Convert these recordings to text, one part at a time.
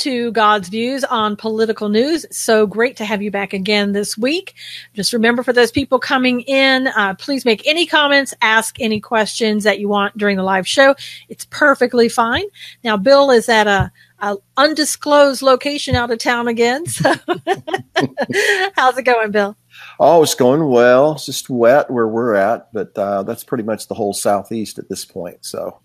to God's Views on Political News. So great to have you back again this week. Just remember, for those people coming in, please make any comments, ask any questions that you want during the live show. It's perfectly fine. Now, Bill is at a undisclosed location out of town again. So how's it going, Bill? Oh, it's going well. It's just wet where we're at, but that's pretty much the whole Southeast at this point. So.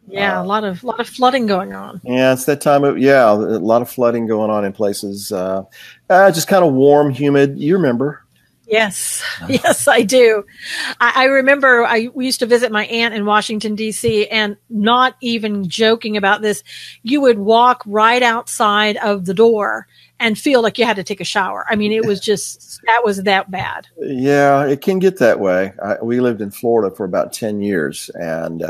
Yeah, a lot of flooding going on. Yeah, it's that time of, a lot of flooding going on in places. Just kind of warm, humid. You remember? Yes, yes, I do. I remember we used to visit my aunt in Washington, D.C., and not even joking about this, you would walk right outside of the door and feel like you had to take a shower. I mean, it was just, that was that bad. Yeah, it can get that way. We lived in Florida for about 10 years, and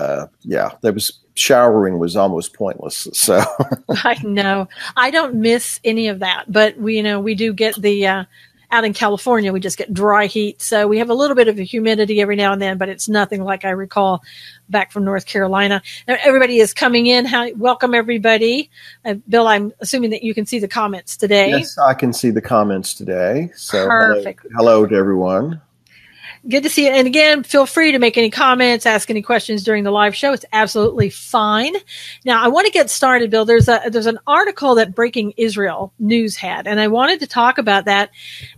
showering was almost pointless. So I know. I don't miss any of that, but we do get the, out in California, we just get dry heat. So we have a little bit of a humidity every now and then, but it's nothing like I recall back from North Carolina. Now, everybody is coming in. Welcome, everybody. Bill, I'm assuming that you can see the comments today. Yes, I can see the comments today. So perfect. Hello to everyone. Good to see you. And again, feel free to make any comments, ask any questions during the live show. It's absolutely fine. Now, I want to get started, Bill. There's an article that Breaking Israel News had, and I wanted to talk about that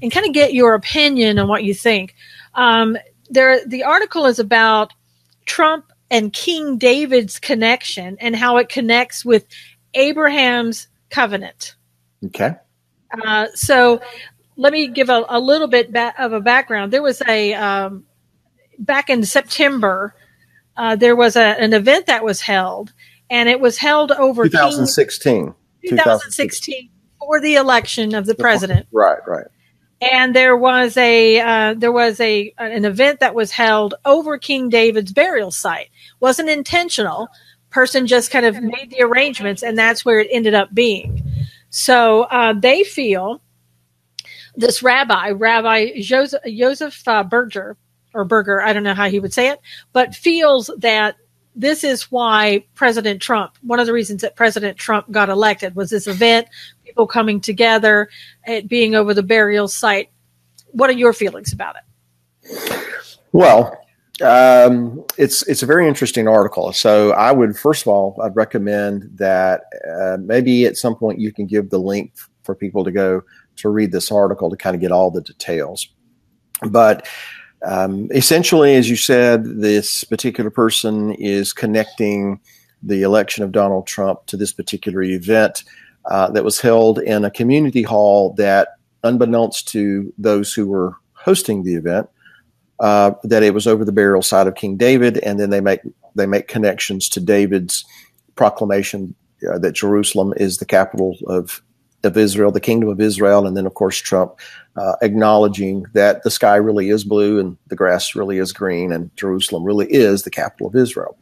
and kind of get your opinion on what you think. The article is about Trump and King David's connection and how it connects with Abraham's covenant. Okay. So let me give a little bit of a background. There was back in September, there was an event that was held, and it was held over 2016 for the election of the president. Right. And there was an event that was held over King David's burial site. Wasn't intentional. Person just kind of made the arrangements, and that's where it ended up being. So they feel. This Rabbi Joseph Berger, I don't know how he would say it, but feels that this is why President Trump, one of the reasons that President Trump got elected was this event, people coming together, it being over the burial site. What are your feelings about it? Well, it's a very interesting article. So I'd recommend that maybe at some point you can give the link for people to go to read this article to kind of get all the details. But essentially, as you said, this particular person is connecting the election of Donald Trump to this particular event that was held in a community hall that, unbeknownst to those who were hosting the event, that it was over the burial site of King David, and then they make connections to David's proclamation that Jerusalem is the capital of Israel, the kingdom of Israel, and then of course Trump acknowledging that the sky really is blue and the grass really is green and Jerusalem really is the capital of Israel.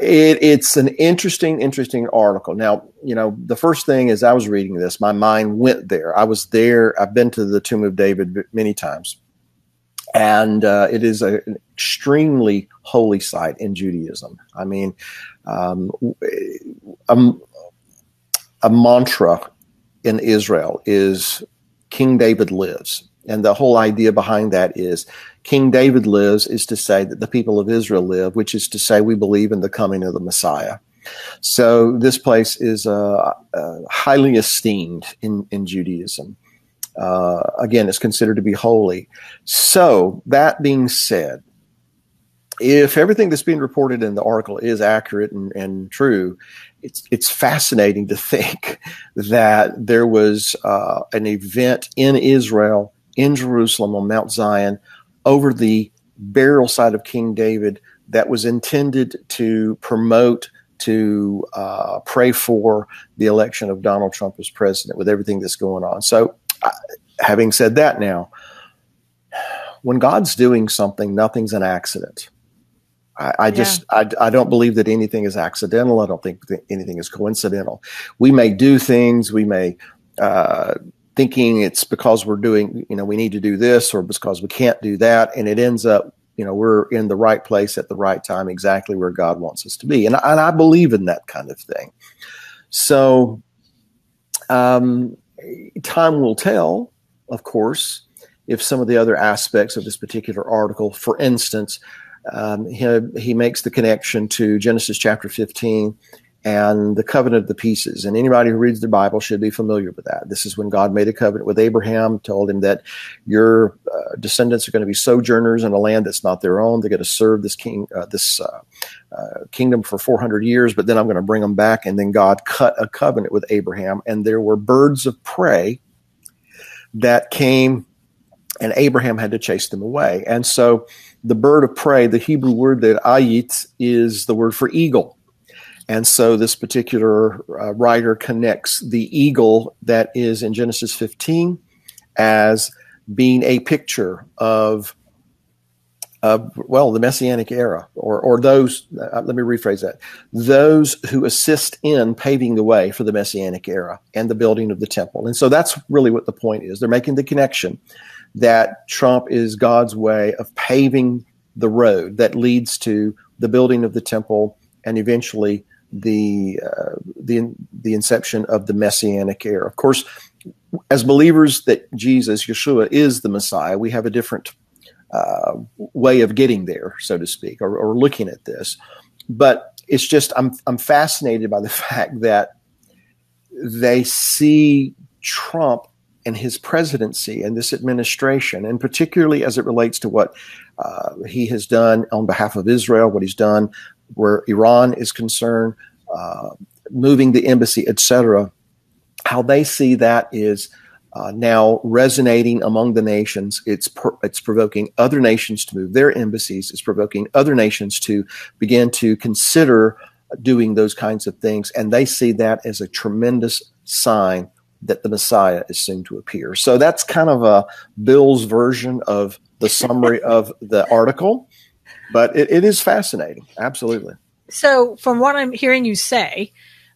It's an interesting article. Now, the first thing as I was reading this, my mind went there. I was there. I've been to the Tomb of David many times, and it is an extremely holy site in Judaism. I mean, a mantra in Israel is King David lives. And the whole idea behind that is King David lives is to say that the people of Israel live, which is to say we believe in the coming of the Messiah. So this place is highly esteemed in Judaism. Again, it's considered to be holy. So that being said, if everything that's being reported in the article is accurate and true, it's fascinating to think that there was an event in Israel, in Jerusalem, on Mount Zion, over the burial site of King David that was intended to promote, to pray for the election of Donald Trump as president with everything that's going on. So having said that now, when God's doing something, nothing's an accident. I don't believe that anything is accidental. I don't think that anything is coincidental. We may do things, we may thinking it's because we're doing, we need to do this or because we can't do that. And it ends up, we're in the right place at the right time, exactly where God wants us to be. And I believe in that kind of thing. So Time will tell, of course, if some of the other aspects of this particular article, for instance, he makes the connection to Genesis chapter 15 and the covenant of the pieces. And anybody who reads the Bible should be familiar with that. This is when God made a covenant with Abraham, told him that your descendants are going to be sojourners in a land that's not their own. They're going to serve this kingdom for 400 years, but then I'm going to bring them back. And then God cut a covenant with Abraham, and there were birds of prey that came, and Abraham had to chase them away. And so the bird of prey, the Hebrew word that ayit, is the word for eagle. And so this particular writer connects the eagle that is in Genesis 15 as being a picture of the Messianic era, or those, let me rephrase that, those who assist in paving the way for the Messianic era and the building of the temple. And so that's really what the point is. They're making the connection that Trump is God's way of paving the road that leads to the building of the temple and eventually the inception of the Messianic era. Of course, as believers that Yeshua is the Messiah, we have a different way of getting there, so to speak, or looking at this. But it's just I'm fascinated by the fact that they see Trump and his presidency and this administration, and particularly as it relates to what he has done on behalf of Israel, what he's done where Iran is concerned, moving the embassy, etc., how they see that is now resonating among the nations. It's provoking other nations to move their embassies. It's provoking other nations to begin to consider doing those kinds of things. And they see that as a tremendous sign that the Messiah is soon to appear. So that's kind of a Bill's version of the summary of the article. But it is fascinating. Absolutely. So from what I'm hearing you say,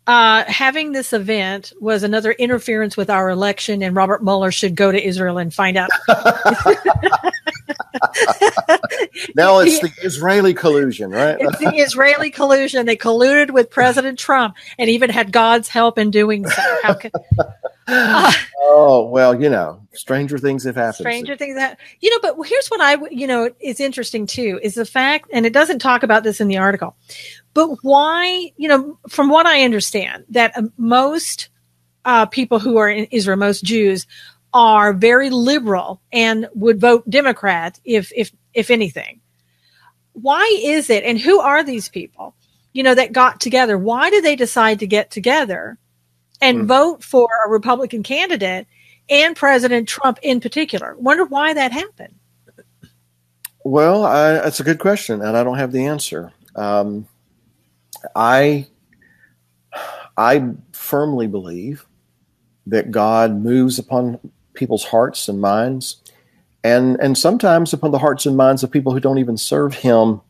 having this event was another interference with our election, and Robert Mueller should go to Israel and find out. Now it's the Israeli collusion, right? It's the Israeli collusion. They colluded with President Trump and even had God's help in doing so. How can... oh, well, stranger things have happened. Stranger things that, but here's what is interesting too, is the fact, and it doesn't talk about this in the article, but why, from what I understand, that most people who are in Israel, most Jews, are very liberal and would vote Democrat if anything. Why is it, and who are these people, that got together? Why did they decide to get together and vote for a Republican candidate and President Trump in particular? Wonder why that happened. Well, that's a good question, and I don't have the answer. I firmly believe that God moves upon people's hearts and minds, and sometimes upon the hearts and minds of people who don't even serve Him,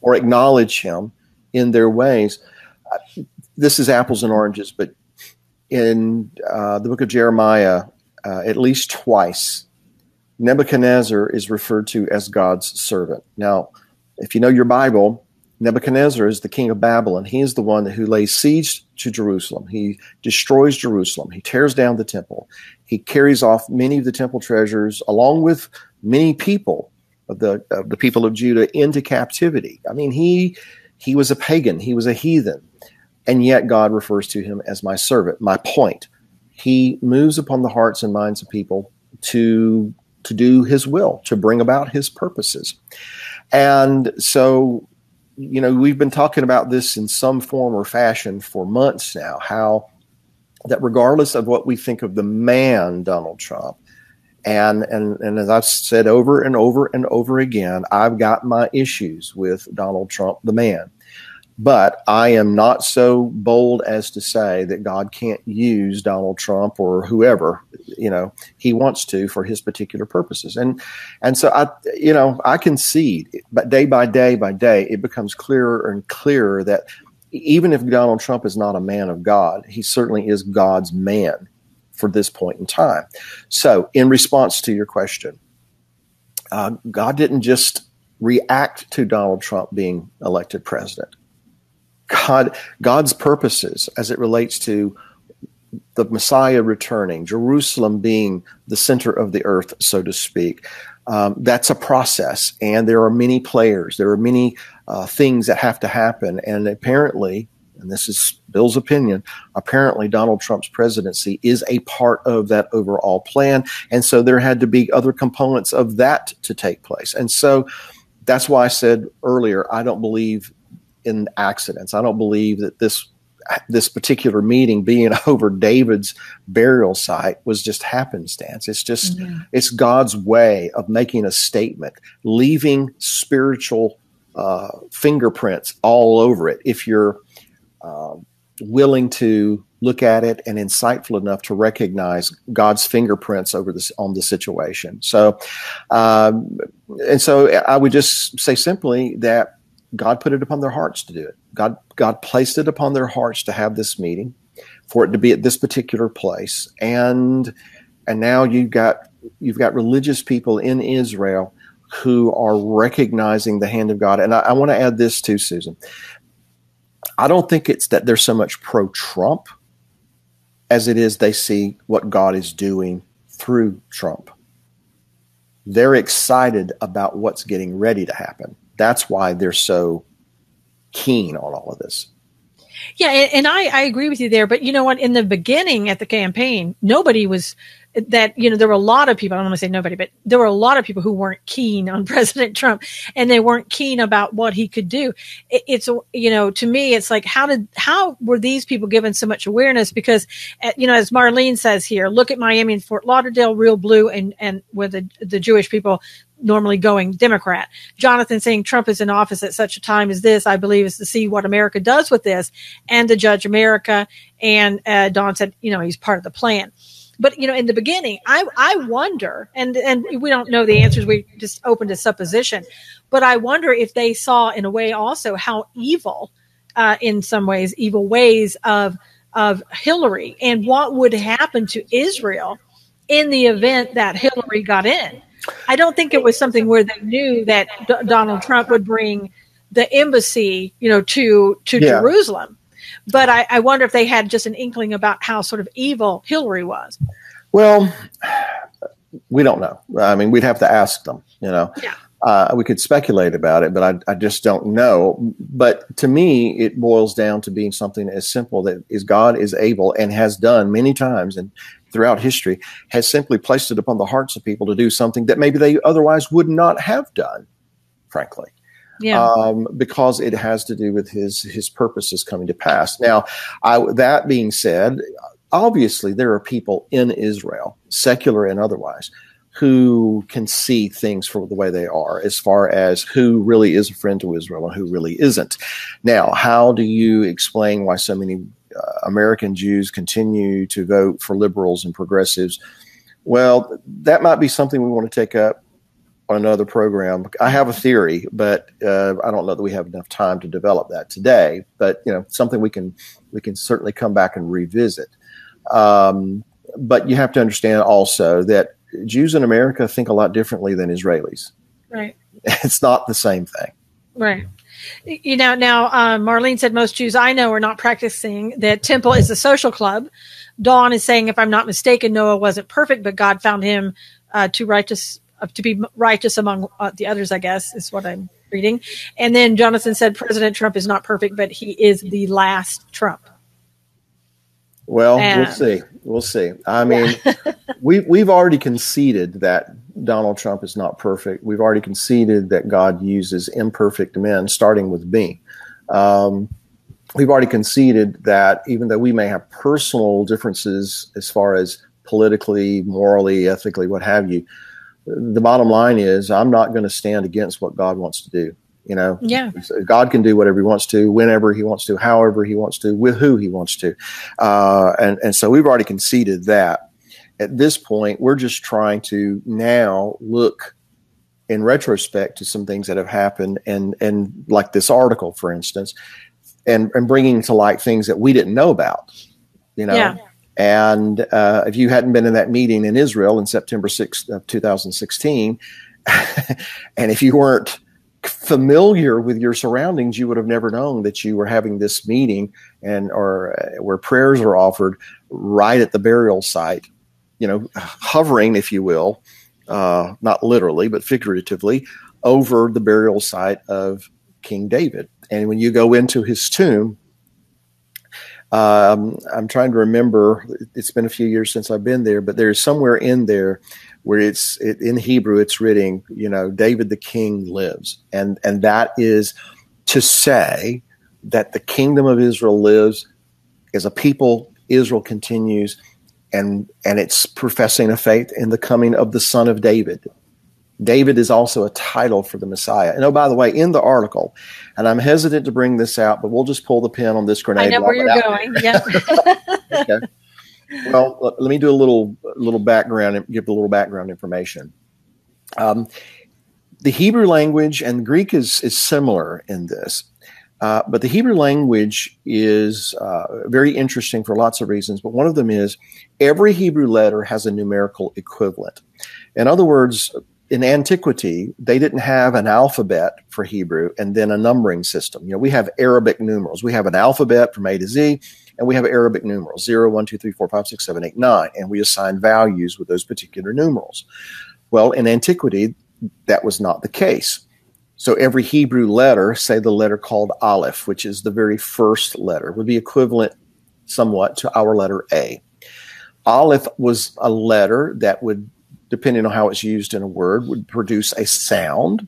or acknowledge Him in their ways. This is apples and oranges, but in the book of Jeremiah, at least twice, Nebuchadnezzar is referred to as God's servant. Now, if you know your Bible, Nebuchadnezzar is the king of Babylon. He is the one who lays siege to Jerusalem. He destroys Jerusalem. He tears down the temple. He carries off many of the temple treasures, along with many people of the people of Judah, into captivity. I mean, he was a pagan. He was a heathen. And yet God refers to him as my servant. My point, he moves upon the hearts and minds of people to do his will, to bring about his purposes. And so, we've been talking about this in some form or fashion for months now, how that regardless of what we think of the man, Donald Trump, and as I've said over and over and over again, I've got my issues with Donald Trump, the man. But I am not so bold as to say that God can't use Donald Trump or whoever, he wants to for his particular purposes. And so I concede, but day by day by day, it becomes clearer and clearer that even if Donald Trump is not a man of God, he certainly is God's man for this point in time. So in response to your question, God didn't just react to Donald Trump being elected president. God's purposes as it relates to the Messiah returning, Jerusalem being the center of the earth, so to speak. That's a process, and there are many players. There are many things that have to happen, and apparently, and this is Bill's opinion, apparently Donald Trump's presidency is a part of that overall plan, and so there had to be other components of that to take place. And so that's why I said earlier, I don't believe in accidents. I don't believe that this particular meeting being over David's burial site was just happenstance. It's just, it's God's way of making a statement, leaving spiritual fingerprints all over it. If you're willing to look at it and insightful enough to recognize God's fingerprints over this on the situation. So, and so I would just say simply that God put it upon their hearts to do it. God placed it upon their hearts to have this meeting, for it to be at this particular place. And now you've got religious people in Israel who are recognizing the hand of God. And I want to add this too, Susan. I don't think it's that they're so much pro-Trump as it is they see what God is doing through Trump. They're excited about what's getting ready to happen. That's why they're so keen on all of this. Yeah, and I agree with you there. But you know what? In the beginning at the campaign, nobody was that, there were a lot of people, I don't want to say nobody, but there were a lot of people who weren't keen on President Trump, and they weren't keen about what he could do. It's, to me, it's like, how were these people given so much awareness? Because, as Marlene says here, look at Miami and Fort Lauderdale, real blue, and with the Jewish people normally going Democrat. Jonathan saying Trump is in office at such a time as this, I believe, is to see what America does with this and to judge America. And Don said, he's part of the plan. But, in the beginning, I wonder, and we don't know the answers. We just opened a supposition. But I wonder if they saw, in a way, also how evil, in some ways, evil ways of Hillary, and what would happen to Israel in the event that Hillary got in. I don't think it was something where they knew that Donald Trump would bring the embassy, to Jerusalem. But I wonder if they had just an inkling about how sort of evil Hillary was. Well, we don't know. I mean, we'd have to ask them, Yeah. We could speculate about it, but I just don't know. But to me, it boils down to being something as simple that is God is able and has done many times and throughout history, has simply placed it upon the hearts of people to do something that maybe they otherwise would not have done, frankly. Yeah. Because it has to do with his purposes coming to pass. Now, that being said, obviously there are people in Israel, secular and otherwise, who can see things for the way they are, as far as who really is a friend to Israel and who really isn't. Now, how do you explain why so many American Jews continue to vote for liberals and progressives? Well, that might be something we want to take up on another program. I have a theory, but I don't know that we have enough time to develop that today. But something we can certainly come back and revisit. But you have to understand also that Jews in America think a lot differently than Israelis. Right. It's not the same thing. Right. Now, Marlene said most Jews I know are not practicing that temple is a social club. Dawn is saying, if I'm not mistaken, Noah wasn't perfect, but God found him to be righteous among the others, I guess, is what I'm reading. And then Jonathan said, President Trump is not perfect, but he is the last Trump. Well, we'll see. We'll see. I mean, we've already conceded that Donald Trump is not perfect. We've already conceded that God uses imperfect men, starting with me. We've already conceded that even though we may have personal differences as far as politically, morally, ethically, what have you, the bottom line is I'm not going to stand against what God wants to do. Yeah. God can do whatever he wants to, whenever he wants to, however he wants to, with who he wants to. And so we've already conceded that. At this point, we're just trying to now look in retrospect to some things that have happened and like this article, for instance, and bringing to light things that we didn't know about, Yeah. And if you hadn't been in that meeting in Israel in September 6th of 2016, and if you weren't familiar with your surroundings, you would have never known that you were having this meeting or where prayers are offered right at the burial site, hovering, if you will, not literally, but figuratively, over the burial site of King David. And when you go into his tomb, I'm trying to remember, it's been a few years since I've been there, but there's somewhere in there where in Hebrew, it's written, David the king lives. And that is to say that the kingdom of Israel lives as a people. Israel continues, and it's professing a faith in the coming of the son of David. David is also a title for the Messiah. And oh, by the way, in the article, and I'm hesitant to bring this out, but we'll just pull the pin on this grenade. I know where you're going. Yeah. Okay. Well, let me do a little background and give a little background information. The Hebrew language and Greek is similar in this, but the Hebrew language is very interesting for lots of reasons. But one of them is every Hebrew letter has a numerical equivalent. In other words, in antiquity, they didn't have an alphabet for Hebrew and then a numbering system. We have Arabic numerals. We have an alphabet from A to Z, and we have Arabic numerals, 0, 1, 2, 3, 4, 5, 6, 7, 8, 9, and we assign values with those particular numerals. Well, in antiquity, that was not the case. So every Hebrew letter, say the letter called Aleph, which is the very first letter, would be equivalent somewhat to our letter A. Aleph was a letter that would, depending on how it's used in a word, would produce a sound,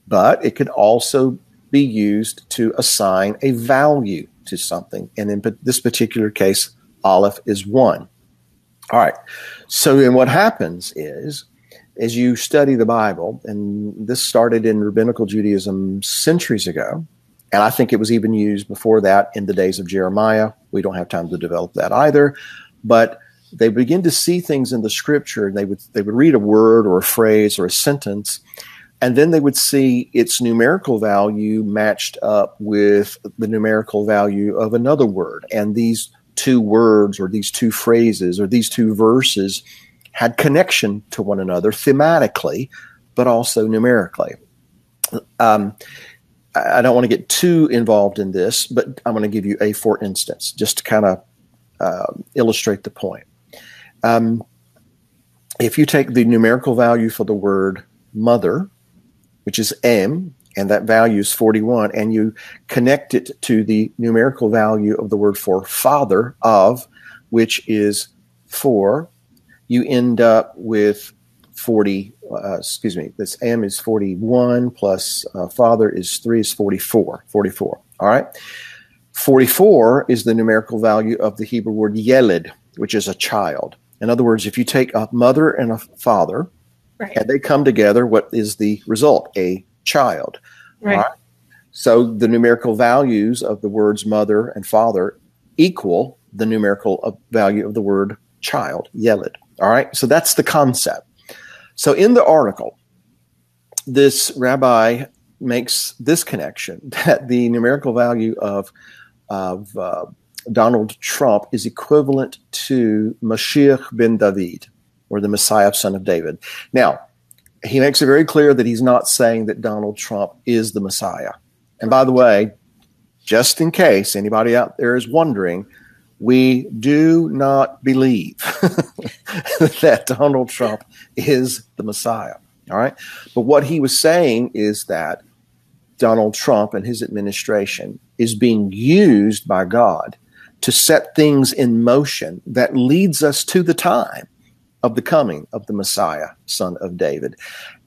but it could also be used to assign a value to something. And in this particular case, Aleph is 1. All right. So then what happens is, as you study the Bible, and this started in rabbinical Judaism centuries ago, and I think it was even used before that in the days of Jeremiah. We don't have time to develop that either, but they begin to see things in the scripture, and they would read a word or a phrase or a sentence, and then they would see its numerical value matched up with the numerical value of another word. And these two words or these two phrases or these two verses had connection to one another thematically, but also numerically. I don't want to get too involved in this, but I'm going to give you a for instance, just to kind of illustrate the point. If you take the numerical value for the word mother, which is M, and that value is 41, and you connect it to the numerical value of the word for father, of, which is 4, you end up with 40, this M is 41 plus father is 3 is 44. All right. 44 is the numerical value of the Hebrew word yeled, which is a child. In other words, if you take a mother and a father, right, and they come together, what is the result? A child. Right. All right. So the numerical values of the words mother and father equal the numerical value of the word child, yeled. All right. So that's the concept. So in the article, this rabbi makes this connection that the numerical value of Donald Trump is equivalent to Mashiach ben David, or the Messiah, son of David. Now, he makes it very clear that he's not saying that Donald Trump is the Messiah. And by the way, just in case anybody out there is wondering, we do not believe that Donald Trump is the Messiah. All right. But what he was saying is that Donald Trump and his administration is being used by God to set things in motion that leads us to the time of the coming of the Messiah, son of David.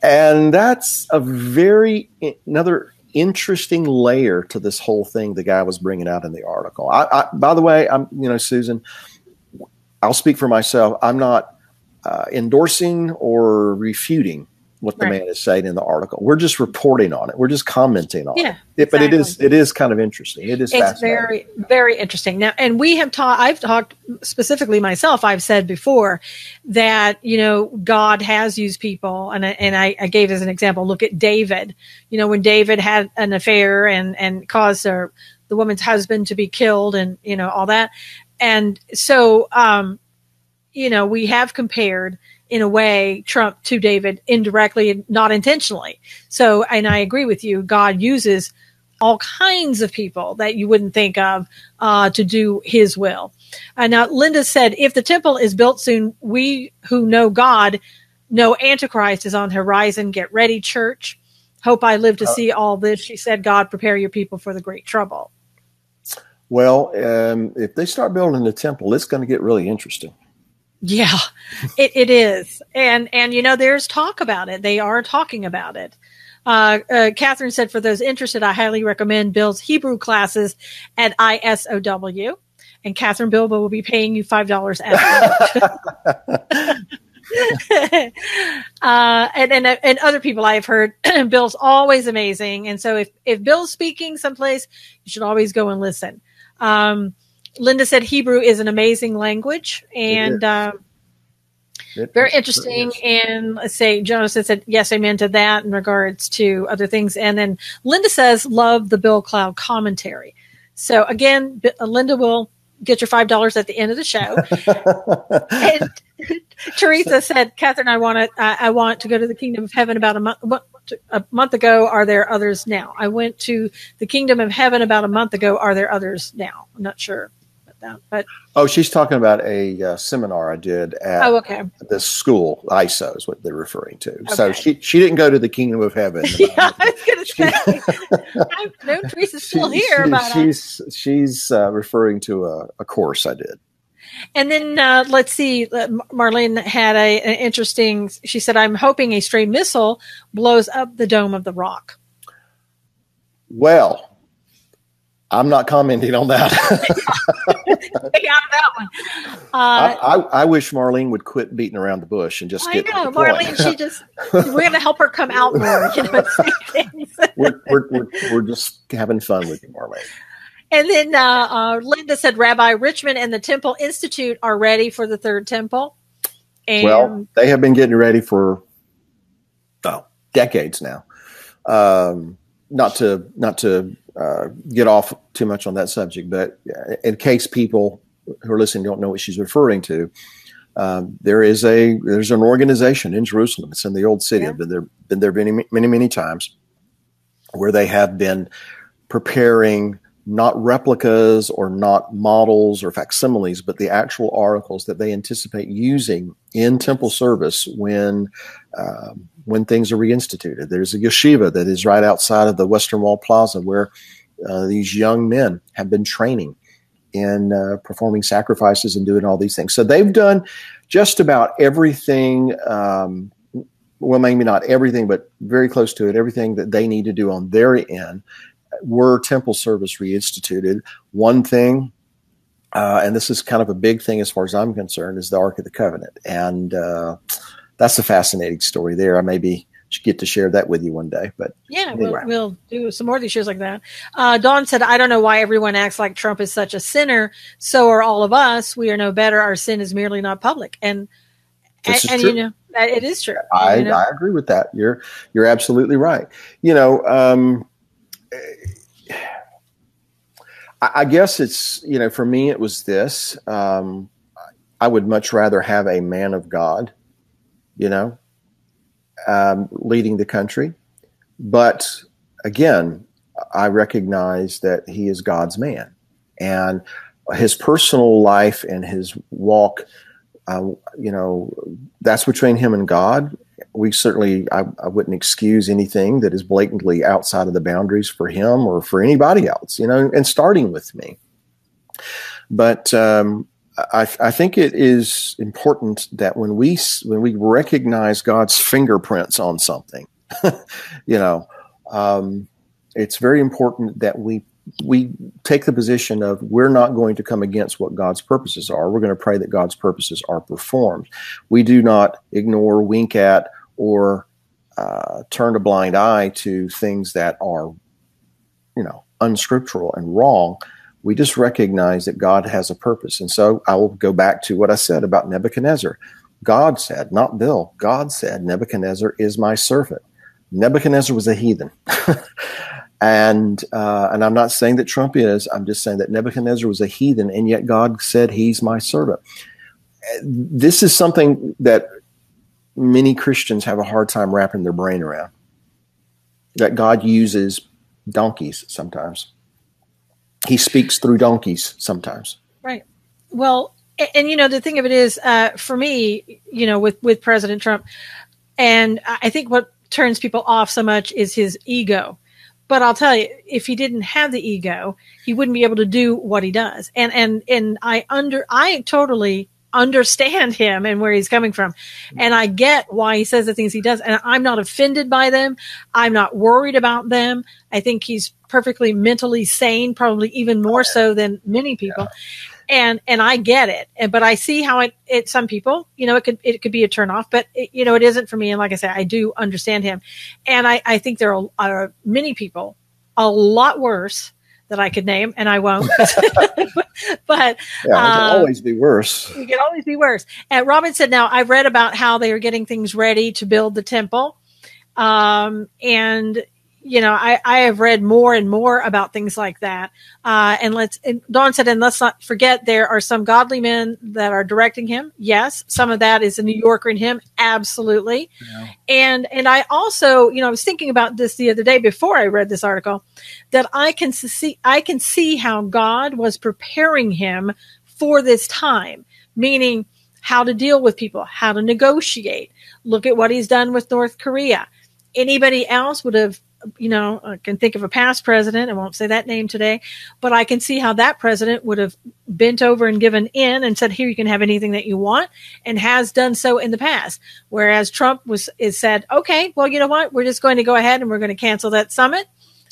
And that's another interesting layer to this whole thing the guy was bringing out in the article. By the way, Susan, I'll speak for myself. I'm not endorsing or refuting what the man is saying in the article. We're just reporting on it. We're just commenting on it. Exactly. But it is kind of interesting. It's fascinating. Very, very interesting. Now, and I've talked specifically myself, I've said before that, God has used people. And I gave as an example, look at David, when David had an affair and caused the woman's husband to be killed and, all that. And so, we have compared in a way Trump to David indirectly and not intentionally. So, and I agree with you, God uses all kinds of people that you wouldn't think of to do his will. Now, Linda said, if the temple is built soon, we who know God know Antichrist is on the horizon. Get ready, church. Hope I live to see all this. She said, God, prepare your people for the great trouble. Well, if they start building the temple, it's going to get really interesting. Yeah, it is. And, there's talk about it. They are talking about it. Catherine said, for those interested, I highly recommend Bill's Hebrew classes at ISOW. And Catherine Bilbo will be paying you $5 after. And other people I have heard, Bill's always amazing. And so if Bill's speaking someplace, you should always go and listen. Linda said Hebrew is an amazing language and very interesting. And let's say Jonathan said, yes, amen to that in regards to other things. And then Linda says, love the Bill Cloud commentary. So again, Linda will get your $5 at the end of the show. And Teresa said, Catherine, I want to go to the kingdom of heaven about a month ago. Are there others now? I went to the kingdom of heaven about a month ago. Are there others now? I'm not sure about that, but. Oh, she's talking about a seminar I did at the school. ISO is what they're referring to. Okay. So she didn't go to the kingdom of heaven. Yeah, I was going to say, I know Teresa's still here. She's referring to a course I did. And then let's see, Marlene had an interesting, she said, I'm hoping a stray missile blows up the Dome of the Rock. Well, I'm not commenting on that. Take out that one. I wish Marlene would quit beating around the bush and just get to the point. Marlene, we're going to help her come out more. Say things. we're just having fun with you, Marlene. And then Linda said, Rabbi Richmond and the Temple Institute are ready for the third temple. And well, they have been getting ready for decades now. Not to get off too much on that subject, but in case people who are listening don't know what she's referring to, there's an organization in Jerusalem. It's in the old city. Yeah. I've been there many, many, many times, where they have been preparing not replicas or not models or facsimiles, but the actual articles that they anticipate using in temple service when things are reinstituted. There's a yeshiva that is right outside of the Western Wall Plaza where these young men have been training in performing sacrifices and doing all these things. So they've done just about everything, well, maybe not everything, but very close to it, everything that they need to do on their end. Were temple service reinstituted. One thing, and this is kind of a big thing as far as I'm concerned, is the Ark of the Covenant. And that's a fascinating story there. I maybe should get to share that with you one day. But yeah, anyway. We'll do some more of these shows like that. Dawn said, I don't know why everyone acts like Trump is such a sinner. So are all of us. We are no better. Our sin is merely not public. And it is true. I agree with that. You're absolutely right. I guess it's, for me, it was this. I would much rather have a man of God, leading the country. But again, I recognize that he is God's man. And his personal life and his walk, that's between him and God. We certainly, I wouldn't excuse anything that is blatantly outside of the boundaries for him or for anybody else, and starting with me. But I think it is important that when we recognize God's fingerprints on something, it's very important that we take the position of we're not going to come against what God's purposes are. We're going to pray that God's purposes are performed. We do not ignore, wink at, or turn a blind eye to things that are, unscriptural and wrong. We just recognize that God has a purpose. And so I will go back to what I said about Nebuchadnezzar. God said, not Bill, God said, Nebuchadnezzar is my servant. Nebuchadnezzar was a heathen. And I'm not saying that Trump is. I'm just saying that Nebuchadnezzar was a heathen, and yet God said he's my servant. This is something that many Christians have a hard time wrapping their brain around, that God uses donkeys sometimes. He speaks through donkeys sometimes. Right. Well, and the thing of it is, for me, with President Trump, and I think what turns people off so much is his ego. But I'll tell you, if he didn't have the ego, he wouldn't be able to do what he does. And I totally understand him and where he's coming from. And I get why he says the things he does. And I'm not offended by them. I'm not worried about them. I think he's perfectly mentally sane, probably even more so than many people. Yeah. And I get it. But I see how it some people, it could be a turnoff, but it isn't for me. And like I said, I do understand him. And I think there are many people a lot worse that I could name, and I won't. But it can always be worse. It can always be worse. And Robin said, now I've read about how they are getting things ready to build the temple. And I have read more and more about things like that. And Dawn said, and let's not forget, there are some godly men that are directing him. Yes. Some of that is a New Yorker in him. Absolutely. Yeah. And I also, I was thinking about this the other day before I read this article, that I can see how God was preparing him for this time, meaning how to deal with people, how to negotiate. Look at what he's done with North Korea. Anybody else would have, I can think of a past president. I won't say that name today, but I can see how that president would have bent over and given in and said, here, you can have anything that you want, and has done so in the past. Whereas Trump is said, okay, well, you know what? We're just going to go ahead and we're going to cancel that summit.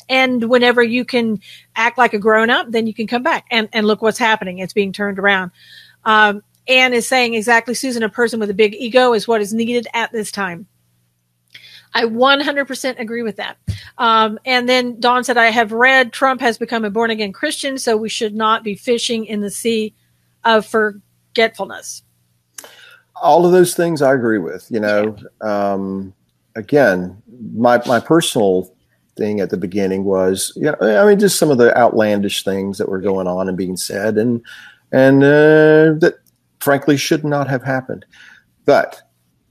And whenever you can act like a grown up, then you can come back and look what's happening. It's being turned around. Anne is saying exactly, Susan, a person with a big ego is what is needed at this time. I 100% agree with that. And then Dawn said, I have read Trump has become a born again Christian, so we should not be fishing in the sea of forgetfulness. All of those things I agree with. Again, my personal thing at the beginning was, just some of the outlandish things that were going on and being said, and that frankly should not have happened. But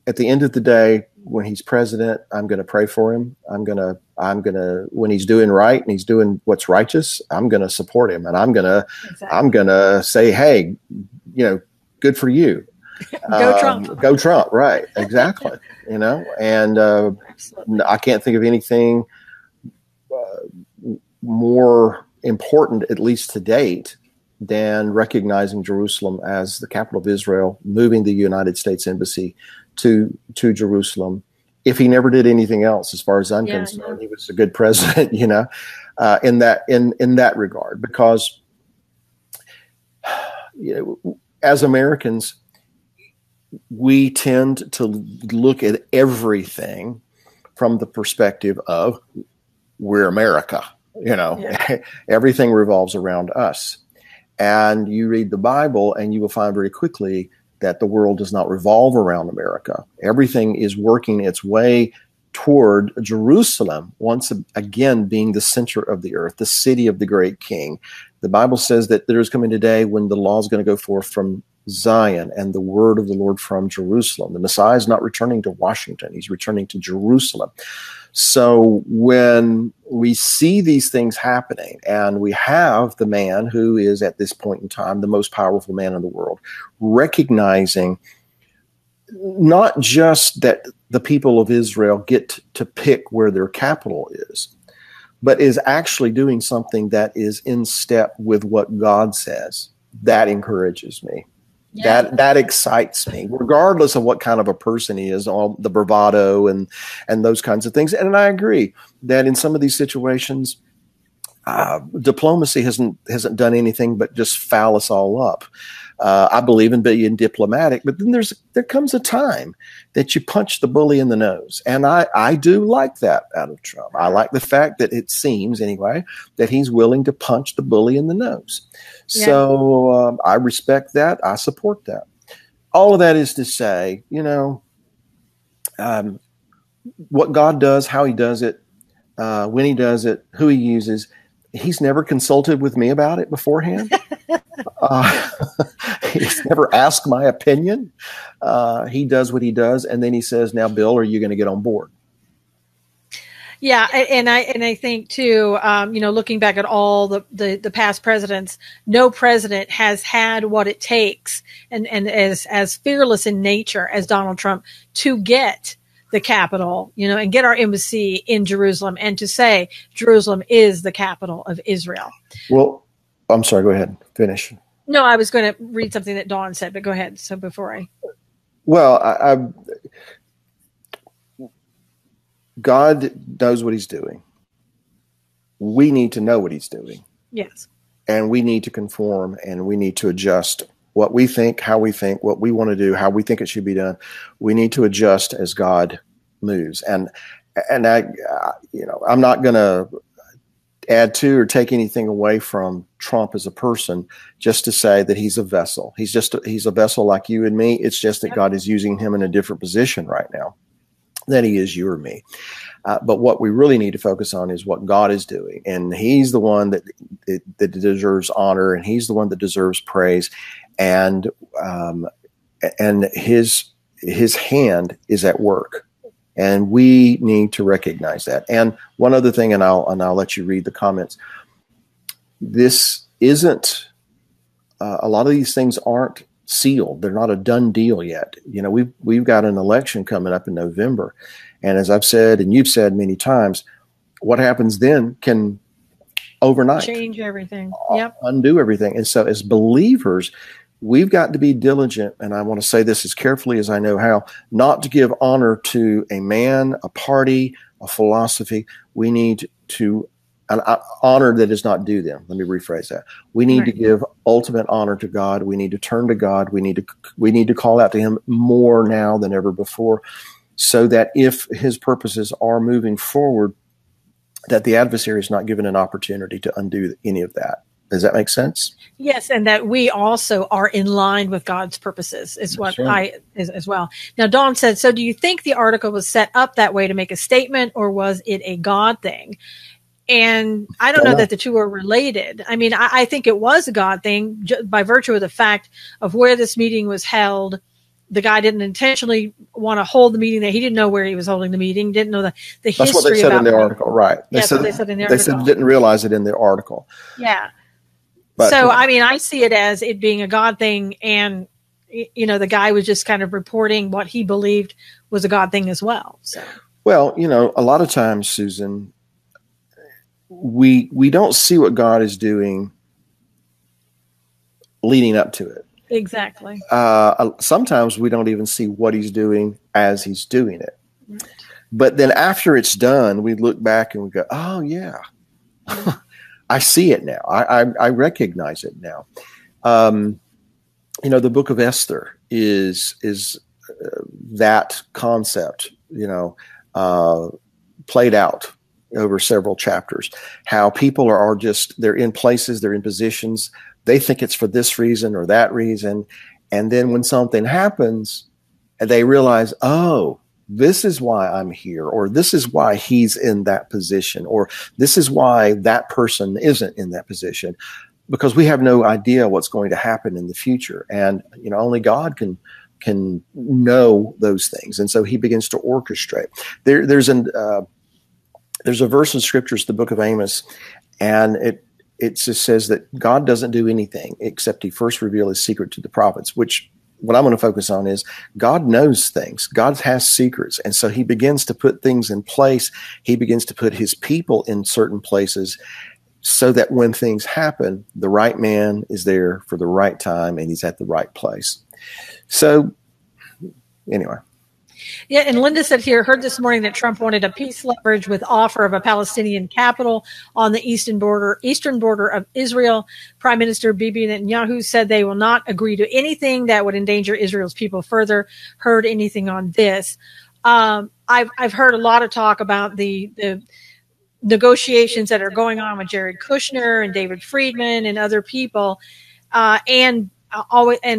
at the end of the day, when he's president, I'm going to pray for him. I'm going to, when he's doing right and he's doing what's righteous, I'm going to support him. And I'm going to say, hey, good for you. Go Trump. Go Trump. Right. Exactly. And I can't think of anything more important, at least to date, than recognizing Jerusalem as the capital of Israel, moving the United States Embassy to Jerusalem. If he never did anything else, as far as I'm concerned, he was a good president, in that regard, because as Americans, we tend to look at everything from the perspective of we're America, everything revolves around us. And you read the Bible and you will find very quickly that the world does not revolve around America. Everything is working its way toward Jerusalem, once again being the center of the earth, the city of the great king. The Bible says that there is coming a day when the law is going to go forth from Zion and the word of the Lord from Jerusalem. The Messiah is not returning to Washington. He's returning to Jerusalem. So when we see these things happening, and we have the man who is at this point in time the most powerful man in the world, recognizing not just that the people of Israel get to pick where their capital is, but is actually doing something that is in step with what God says, that encourages me. Yeah. That excites me, regardless of what kind of a person he is, all the bravado and those kinds of things. And I agree that in some of these situations, diplomacy hasn't done anything but just foul us all up. I believe in being diplomatic, but then there comes a time that you punch the bully in the nose. And I do like that out of Trump. I like the fact that it seems, anyway, that he's willing to punch the bully in the nose. Yeah. So I respect that. I support that. All of that is to say, what God does, how he does it, when he does it, who he uses, he's never consulted with me about it beforehand. He's never asked my opinion. He does what he does. And then he says, now, Bill, are you going to get on board? Yeah, and I think too, looking back at all the past presidents, no president has had what it takes and as fearless in nature as Donald Trump to get the capital, and get our embassy in Jerusalem and to say Jerusalem is the capital of Israel. Well, I'm sorry. Go ahead. Finish. No, I was going to read something that Dawn said, but go ahead. So before Well, God knows what he's doing. We need to know what he's doing. Yes. And we need to conform, and we need to adjust what we think, how we think, what we want to do, how we think it should be done. We need to adjust as God moves. And I'm not going to add to or take anything away from Trump as a person, just to say that he's a vessel. He's a vessel like you and me. It's just that God is using him in a different position right now than he is you or me. But what we really need to focus on is what God is doing. And he's the one that deserves honor, and he's the one that deserves praise. And his hand is at work. And we need to recognize that. And one other thing, and I'll let you read the comments. This isn't a lot of these things aren't sealed. They're not a done deal yet. We've got an election coming up in November, and as I've said and you've said many times, what happens then can overnight change everything. Undo everything. And so, as believers, we've got to be diligent, and I want to say this as carefully as I know how, not to give honor to a man, a party, a philosophy. We need to an honor that is not due them. Let me rephrase that. We need to give ultimate honor to God. We need to turn to God. We need to call out to him more now than ever before, so that if his purposes are moving forward, that the adversary is not given an opportunity to undo any of that. Does that make sense? Yes, and that we also are in line with God's purposes is what as well. Now, Dawn said, so do you think the article was set up that way to make a statement, or was it a God thing? And I don't know that the two are related. I mean, I think it was a God thing by virtue of the fact of where this meeting was held. The guy didn't intentionally want to hold the meeting there. He didn't know where he was holding the meeting, didn't know the history. That's what they said in the article, right? They said in the article. They said didn't realize it in the article. Yeah. But, so, I mean, I see it as it being a God thing, and, the guy was just kind of reporting what he believed was a God thing as well. So. Well, a lot of times, Susan, we don't see what God is doing leading up to it. Exactly. Sometimes we don't even see what he's doing as he's doing it. Right. But then after it's done, we look back and we go, oh, yeah, I see it now. I recognize it now. The book of Esther is that concept, played out over several chapters, how people are just, they're in places, they're in positions, they think it's for this reason or that reason. And then when something happens, they realize, oh, this is why I'm here, or this is why he's in that position, or this is why that person isn't in that position, because we have no idea what's going to happen in the future. And, only God can know those things. And so he begins to orchestrate. There's a verse in scriptures, the book of Amos, and it just says that God doesn't do anything except he first reveal his secret to the prophets, which what I'm going to focus on is God knows things. God has secrets. And so he begins to put things in place. He begins to put his people in certain places so that when things happen, the right man is there for the right time and he's at the right place. So anyway. Yeah, and Linda said here, heard this morning that Trump wanted a peace leverage with offer of a Palestinian capital on the eastern border of Israel. Prime Minister Bibi Netanyahu said they will not agree to anything that would endanger Israel's people further. Heard anything on this? I've heard a lot of talk about the negotiations that are going on with Jared Kushner and David Friedman and other people, and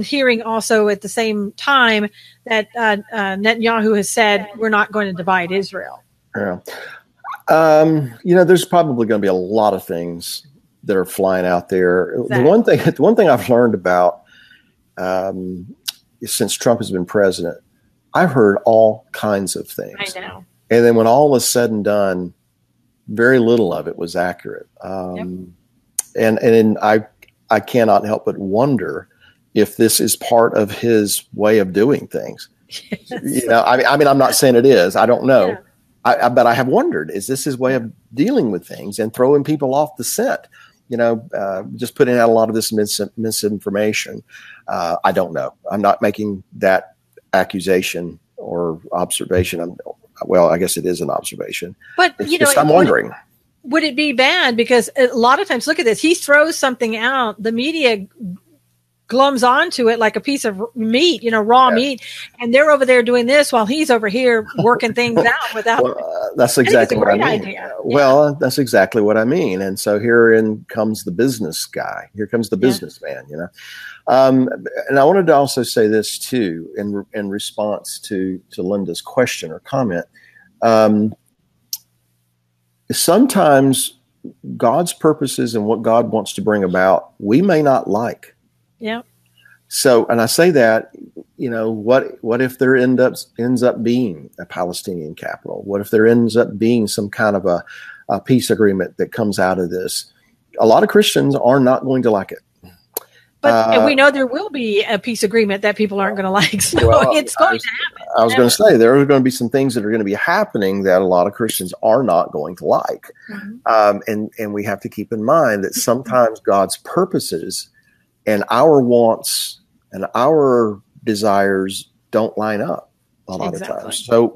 hearing also at the same time that Netanyahu has said we're not going to divide Israel. Yeah. There's probably going to be a lot of things that are flying out there. Exactly. The one thing I've learned about since Trump has been president, I've heard all kinds of things. I know. And then when all is said and done, very little of it was accurate. Yep. And I cannot help but wonder if this is part of his way of doing things. Yes. I mean, I'm not saying it is. I don't know. Yeah. But I have wondered, is this his way of dealing with things and throwing people off the scent? Just putting out a lot of this misinformation. I don't know. I'm not making that accusation or observation. I guess it is an observation. But, I'm wondering. Would it be bad? Because a lot of times, look at this. He throws something out. The media glums onto it like a piece of meat, raw meat. And they're over there doing this while he's over here working things out without. That's exactly what I mean. Idea. Well, that's exactly what I mean. And so herein comes the business guy. Here comes the businessman, And I wanted to also say this too, in response to Linda's question or comment. Sometimes God's purposes and what God wants to bring about, we may not like. Yeah. So, and I say that, what if there ends up being a Palestinian capital? What if there ends up being some kind of a peace agreement that comes out of this? A lot of Christians are not going to like it. But we know there will be a peace agreement that people aren't going to like. So it's going to happen. I was going to say, there are going to be some things that are going to be happening that a lot of Christians are not going to like. Mm-hmm. And we have to keep in mind that sometimes God's purposes and our wants and our desires don't line up a lot of times. So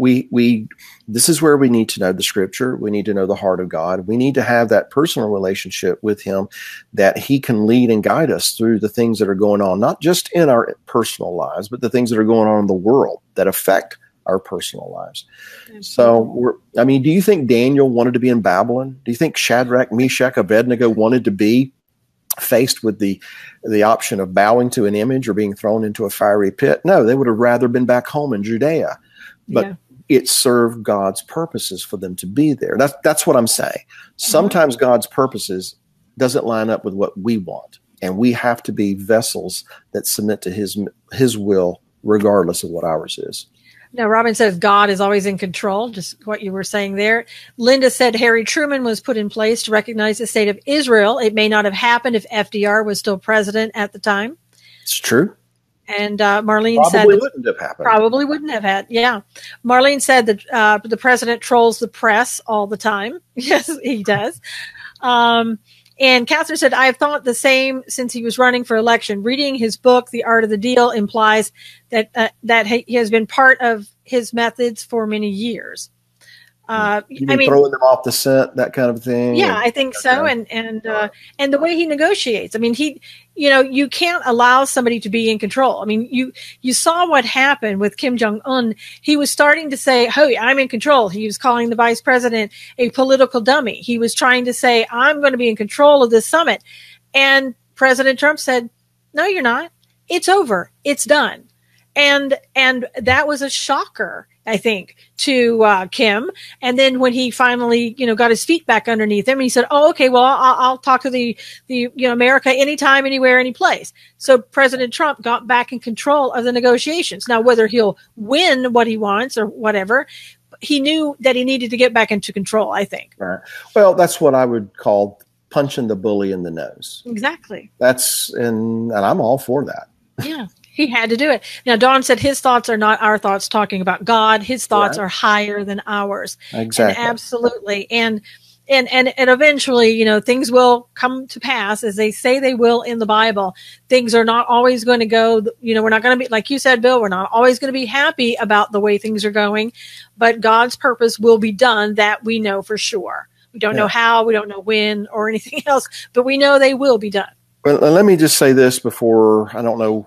this is where we need to know the scripture. We need to know the heart of God. We need to have that personal relationship with him that he can lead and guide us through the things that are going on, not just in our personal lives, but the things that are going on in the world that affect our personal lives. Absolutely. So do you think Daniel wanted to be in Babylon? Do you think Shadrach, Meshach, Abednego wanted to be faced with the option of bowing to an image or being thrown into a fiery pit? No, they would have rather been back home in Judea. But it served God's purposes for them to be there. That's what I'm saying. Sometimes God's purposes doesn't line up with what we want, and we have to be vessels that submit to his will regardless of what ours is. Now, Robin says God is always in control, just what you were saying there. Linda said Harry Truman was put in place to recognize the state of Israel. It may not have happened if FDR was still president at the time. It's true. And Marlene probably said wouldn't have happened. Probably wouldn't have had. Yeah. Marlene said that the president trolls the press all the time. Yes, he does. And Catherine said, I have thought the same since he was running for election. Reading his book, The Art of the Deal, implies that he has been part of his methods for many years. Throwing them off the scent, that kind of thing. Yeah, I think so. And the way he negotiates. I mean, you can't allow somebody to be in control. I mean, you saw what happened with Kim Jong-un. He was starting to say, "Hey, I'm in control." He was calling the vice president a political dummy. He was trying to say, "I'm going to be in control of this summit." And President Trump said, "No, you're not. It's over. It's done." And that was a shocker, I think, to Kim. And then when he finally, got his feet back underneath him, he said, "Oh, okay, well, I'll talk to the America anytime, anywhere, any place." So President Trump got back in control of the negotiations. Now, whether he'll win what he wants or whatever, he knew that he needed to get back into control, I think. Right. Well, that's what I would call punching the bully in the nose. Exactly. And I'm all for that. Yeah. He had to do it. Now, Don said his thoughts are not our thoughts talking about God. His thoughts are higher than ours. Exactly. And absolutely. And eventually, things will come to pass as they say they will in the Bible. Things are not always going to go, we're not going to be, like you said, Bill, we're not always going to be happy about the way things are going, but God's purpose will be done. That we know for sure. We don't know how, we don't know when or anything else, but we know they will be done. Well, let me just say this before, I don't know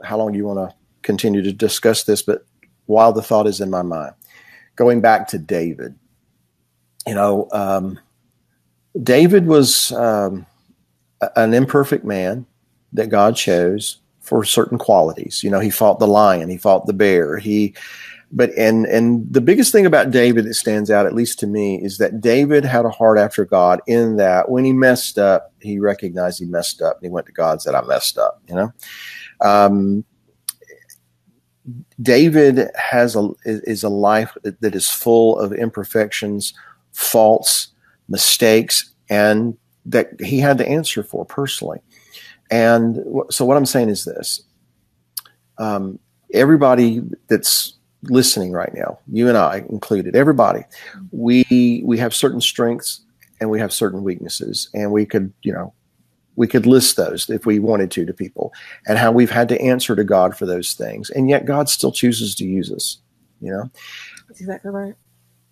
how long you want to continue to discuss this, but while the thought is in my mind, going back to David, David was an imperfect man that God chose for certain qualities. He fought the lion, he fought the bear, and the biggest thing about David that stands out, at least to me, is that David had a heart after God in that when he messed up, he recognized he messed up and he went to God and said, "I messed up," David is a life that is full of imperfections, faults, mistakes, and that he had to answer for personally. And so what I'm saying is this. Everybody that's listening right now, you and I included, everybody, we have certain strengths and we have certain weaknesses, and we could list those if we wanted to people, and how we've had to answer to God for those things. And yet God still chooses to use us, That's exactly right.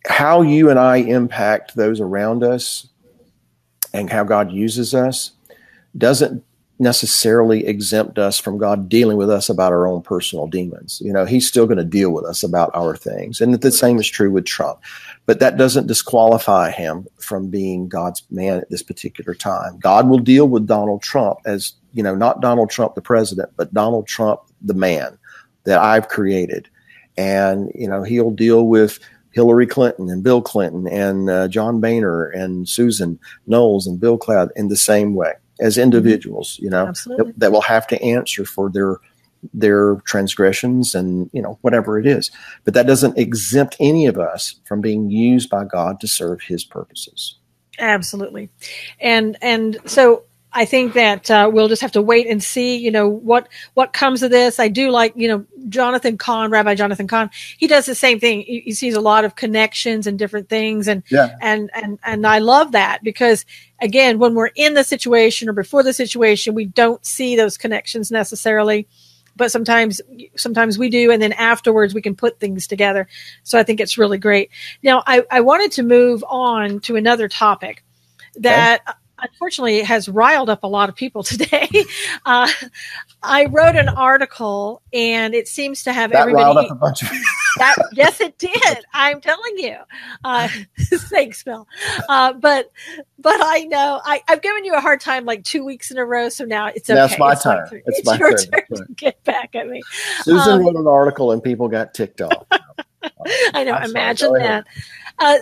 How you and I impact those around us and how God uses us doesn't necessarily exempt us from God dealing with us about our own personal demons. He's still going to deal with us about our things. And the same is true with Trump. But that doesn't disqualify him from being God's man at this particular time. God will deal with Donald Trump as, not Donald Trump, the president, but Donald Trump, the man that I've created. And, he'll deal with Hillary Clinton and Bill Clinton and John Boehner and Susan Knowles and Bill Cloud in the same way. As individuals, that will have to answer for their transgressions and, whatever it is. But that doesn't exempt any of us from being used by God to serve his purposes. Absolutely. And so I think that we'll just have to wait and see, what comes of this. I do like, Rabbi Jonathan Cahn, he does the same thing. He sees a lot of connections and different things. And I love that, because again, when we're in the situation or before the situation, we don't see those connections necessarily, but sometimes we do. And then afterwards we can put things together. So I think it's really great. Now I wanted to move on to another topic that unfortunately has riled up a lot of people today. I wrote an article, and it seems to have everybody. Riled up a bunch of yes, it did. I'm telling you, thanks, Bill. But I know I've given you a hard time like 2 weeks in a row, so now it's okay. That's my turn. It's your turn to get back at me. Susan wrote an article, and people got ticked off. I know. Imagine that.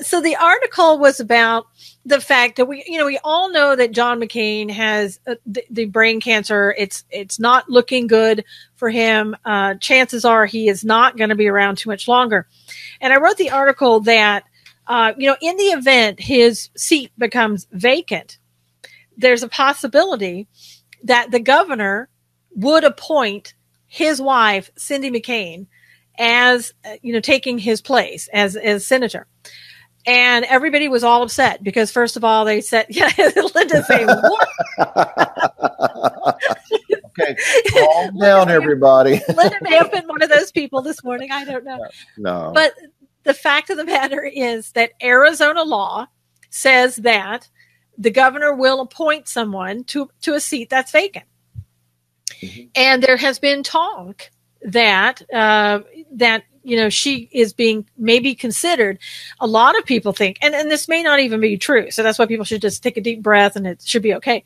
So the article was about the fact that we all know that John McCain has the brain cancer. It's not looking good for him. Chances are he is not going to be around too much longer. And I wrote the article that, in the event his seat becomes vacant, there's a possibility that the governor would appoint his wife, Cindy McCain, as, taking his place as senator. And everybody was all upset because, first of all, they said, Linda saying, what? Okay, calm down, everybody. Linda may have been one of those people this morning. I don't know. No. But the fact of the matter is that Arizona law says that the governor will appoint someone to a seat that's vacant. Mm-hmm. And there has been talk that she is being maybe considered. A lot of people think, and this may not even be true. So that's why people should just take a deep breath and it should be okay.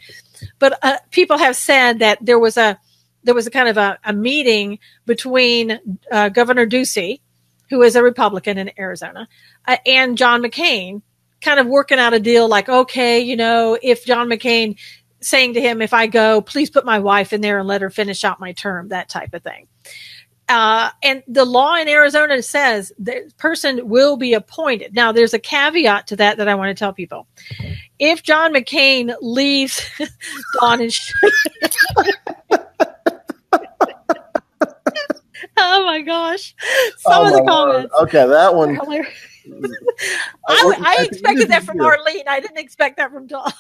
But people have said that there was a kind of a meeting between Governor Ducey, who is a Republican in Arizona, and John McCain, kind of working out a deal like, okay, if John McCain saying to him, if I go, please put my wife in there and let her finish out my term, that type of thing. And the law in Arizona says the person will be appointed. Now, there's a caveat to that I want to tell people. If John McCain leaves, Dawn and oh my gosh, some of the comments. Word. Okay, that one. I expected that from Arlene. I didn't expect that from Dawn.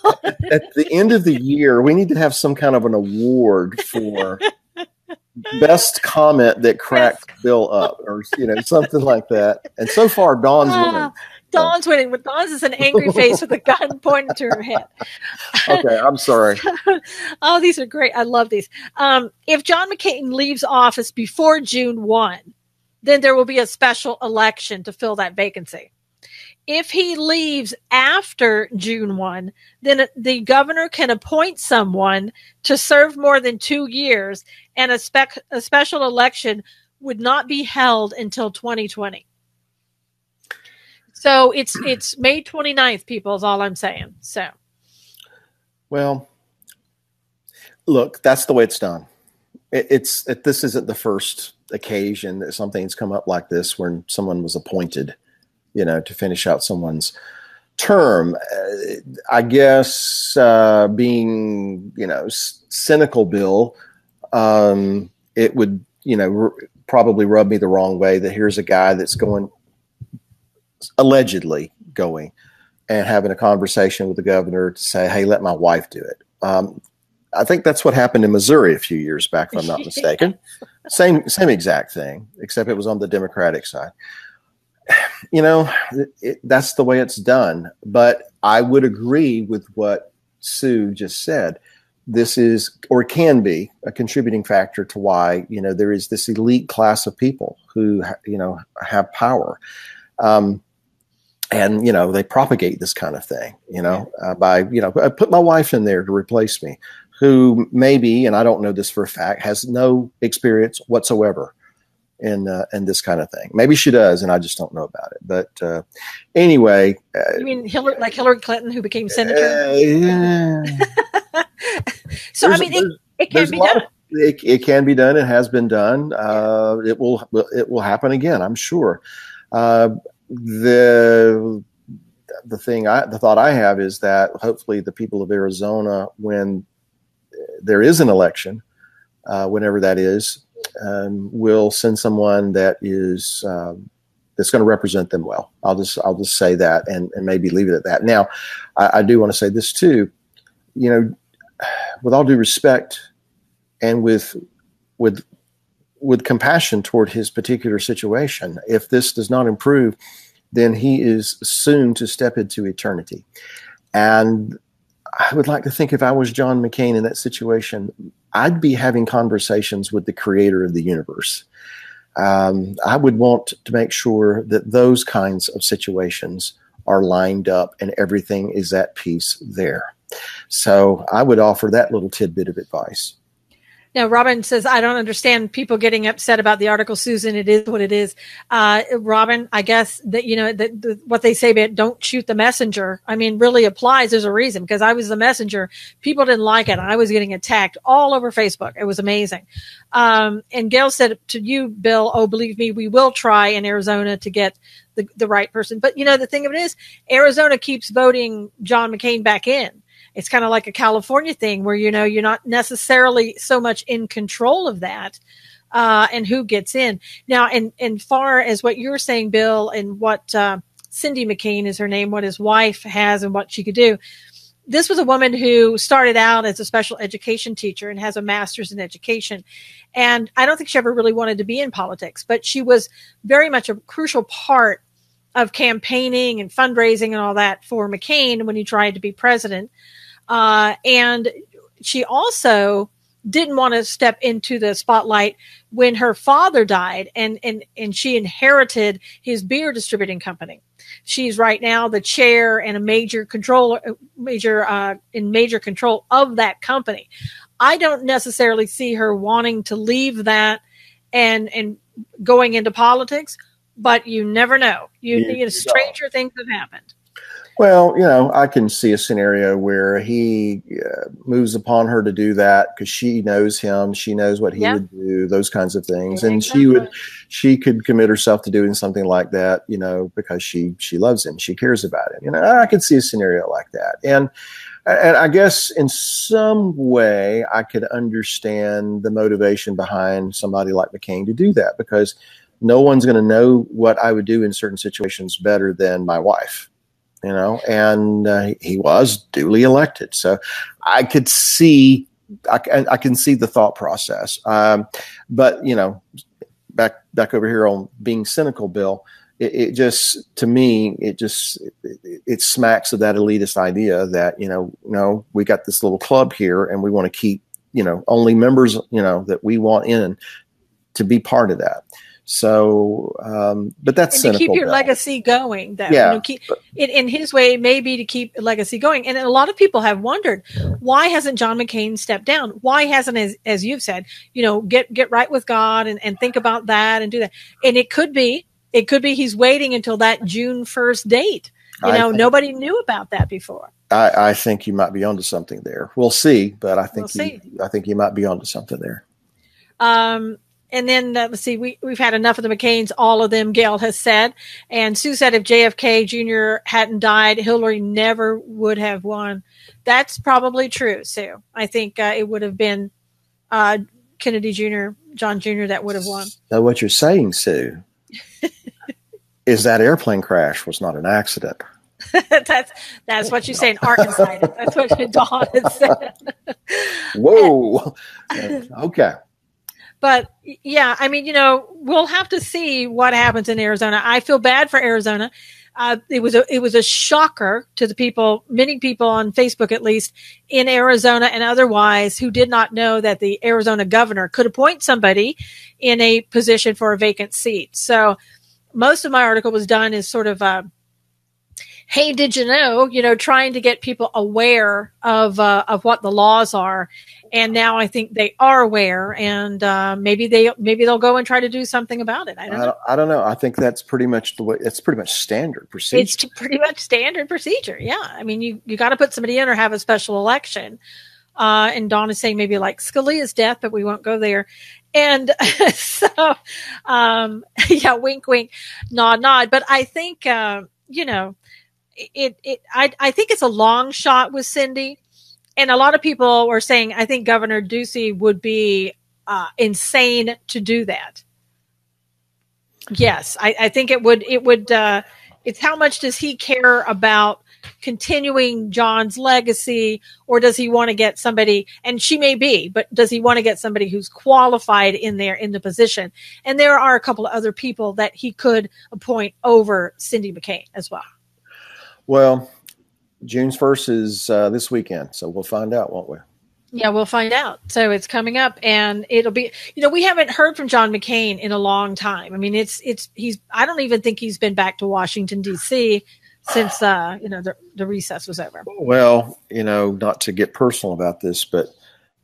At the end of the year, we need to have some kind of an award for best comment that cracked Bill up, or something like that. And so far, Dawn's winning. Dawn's winning, but Dawn's is an angry face with a gun pointed to her head. Okay, I'm sorry. Oh, these are great. I love these. If John McCain leaves office before June 1, then there will be a special election to fill that vacancy. If he leaves after June 1, then the governor can appoint someone to serve more than 2 years, and a special election would not be held until 2020. So it's May 29th, people, is all I'm saying. So, well, look, that's the way it's done. This isn't the first occasion that something's come up like this when someone was appointed, to finish out someone's term. I guess being, cynical, Bill, it would, probably rub me the wrong way that here's a guy that's allegedly going and having a conversation with the governor to say, hey, let my wife do it. I think that's what happened in Missouri a few years back, if I'm not mistaken. Same exact thing, except it was on the Democratic side. That's the way it's done. But I would agree with what Sue just said. This is, or can be, a contributing factor to why, there is this elite class of people who, have power. And, they propagate this kind of thing, by, I put my wife in there to replace me, who maybe, and I don't know this for a fact, has no experience whatsoever in this kind of thing. Maybe she does, and I just don't know about it. But anyway. You mean Hillary Clinton, who became senator? Yeah. So, it can be done. It can be done. It has been done. It will happen again, I'm sure. The thought I have is that hopefully the people of Arizona, when there is an election, whenever that is, will send someone that is that's going to represent them well. I'll just say that and maybe leave it at that. Now, I do want to say this too. With all due respect and with compassion toward his particular situation, if this does not improve, then he is soon to step into eternity. And I would like to think if I was John McCain in that situation, I'd be having conversations with the creator of the universe. I would want to make sure that those kinds of situations are lined up and everything is at peace there. So I would offer that little tidbit of advice. Now, Robin says, I don't understand people getting upset about the article, Susan. It is what it is. Robin, I guess that, what they say about don't shoot the messenger, really applies. There's a reason, because I was the messenger. People didn't like it. I was getting attacked all over Facebook. It was amazing. And Gail said to you, Bill, oh, believe me, we will try in Arizona to get the right person. But, the thing of it is, Arizona keeps voting John McCain back in. It's kind of like a California thing where, you're not necessarily so much in control of that, and who gets in. Now, and far as what you're saying, Bill, and what Cindy McCain is her name, what his wife has and what she could do. This was a woman who started out as a special education teacher and has a master's in education. And I don't think she ever really wanted to be in politics, but she was very much a crucial part of campaigning and fundraising and all that for McCain when he tried to be president. And she also didn't want to step into the spotlight when her father died, and she inherited his beer distributing company. She's right now the chair and a major control of that company. I don't necessarily see her wanting to leave that and going into politics, but you never know. Stranger things have happened. Well, I can see a scenario where he moves upon her to do that because she knows him. She knows what he would do, those kinds of things. And she could commit herself to doing something like that, because she loves him. She cares about him. I could see a scenario like that. And I guess in some way I could understand the motivation behind somebody like McCain to do that, because no one's going to know what I would do in certain situations better than my wife. And he was duly elected. So I could see, I can see the thought process. But, back over here on being cynical, Bill, it just, to me, it smacks of that elitist idea that, we got this little club here and we want to keep, only members, that we want in to be part of that. So, but that's and cynical. To keep your legacy going, keep it in his way, maybe to keep a legacy going. And a lot of people have wondered, why hasn't John McCain stepped down? Why hasn't, as you've said, get right with God and think about that and do that. And it could be he's waiting until that June 1st date. Nobody knew about that before. I think you might be onto something there. We'll see, but I think you might be onto something there. And then let's see, we've had enough of the McCains. All of them, Gail has said. And Sue said if JFK Jr. hadn't died, Hillary never would have won. That's probably true, Sue. I think it would have been Kennedy Jr., John Jr. that would have won. Now, what you're saying, Sue, is that airplane crash was not an accident. That's what you say in Arkansas. That's what Dawn has said. Whoa. Okay. But yeah, I mean, we'll have to see what happens in Arizona. I feel bad for Arizona. It was a shocker to the people, many people on Facebook, at least in Arizona and otherwise, who did not know that the Arizona governor could appoint somebody in a position for a vacant seat. So most of my article was done as sort of hey, did you know, trying to get people aware of what the laws are. And now I think they are aware, and maybe they'll go and try to do something about it. I don't know. I think that's pretty much the way. It's pretty much standard procedure. It's pretty much standard procedure. Yeah. I mean, you got to put somebody in or have a special election. And Dawn is saying maybe like Scalia's death, but we won't go there. And so, yeah, wink, wink, nod, nod. But I think, I think it's a long shot with Cindy. And a lot of people were saying, I think Governor Ducey would be insane to do that. Yes, I think it would. It's how much does he care about continuing John's legacy, or does he want to get somebody? And she may be, but does he want to get somebody who's qualified in the position? And there are a couple of other people that he could appoint over Cindy McCain as well. Well, June 1st is this weekend, so we'll find out, won't we? Yeah, we'll find out. So it's coming up, and it'll be, we haven't heard from John McCain in a long time. I mean, I don't even think he's been back to Washington, D.C. since, the recess was over. Well, not to get personal about this, but